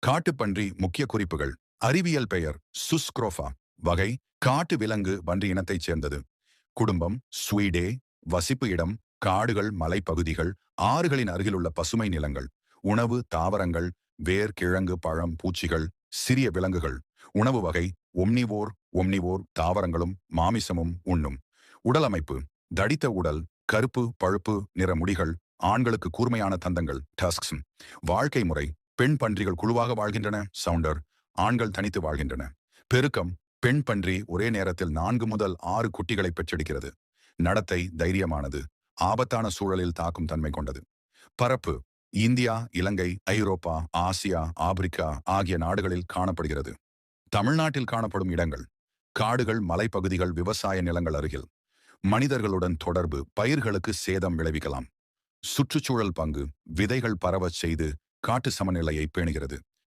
காட்டுப்பன்றி முக்கிய குறிப்புகள். அறிவியல் பெயர் சுஸ்க்ரோஃபா. வகை காட்டு விலங்கு பன்றி இனத்தைச் சேர்ந்தது. குடும்பம் ஸ்வீடே. வசிப்பு இடம் காடுகள், மலைப்பகுதிகள், ஆறுகளின் அருகிலுள்ள பசுமை நிலங்கள். உணவு தாவரங்கள், வேர், கிழங்கு, பழம், பூச்சிகள், சிறிய விலங்குகள். உணவு வகை ஒம்னிவோர். ஒம்னிவோர் தாவரங்களும் மாமிசமும் உண்ணும். உடல் அமைப்பு தடித்த உடல், கருப்பு பழுப்பு நிற முடிகள், ஆண்களுக்கு கூர்மையான தந்தங்கள் டஸ்க்ஸ். வாழ்க்கை முறை பெண் பன்றிகள் குழுவாக வாழ்கின்றன சவுண்டர், ஆண்கள் தனித்து வாழ்கின்றன. பெருக்கம் பெண் பன்றி ஒரே நேரத்தில் 4 முதல் 6 குட்டிகளை பெற்றெடுக்கிறது. நடத்தை தைரியமானது, ஆபத்தான சூழலில் தாக்கும் தன்மை கொண்டது. பரப்பு இந்தியா, இலங்கை, ஐரோப்பா, ஆசியா, ஆப்பிரிக்கா ஆகிய நாடுகளில் காணப்படுகிறது. தமிழ்நாட்டில் காணப்படும் இடங்கள் காடுகள், மலைப்பகுதிகள், விவசாய நிலங்கள் அருகில். மனிதர்களுடன் தொடர்பு பயிர்களுக்கு சேதம் விளைவிக்கலாம். சுற்றுச்சூழல் பங்கு விதைகள் பரவச் செய்து காட்டு சமநிலையை பேணுகிறது.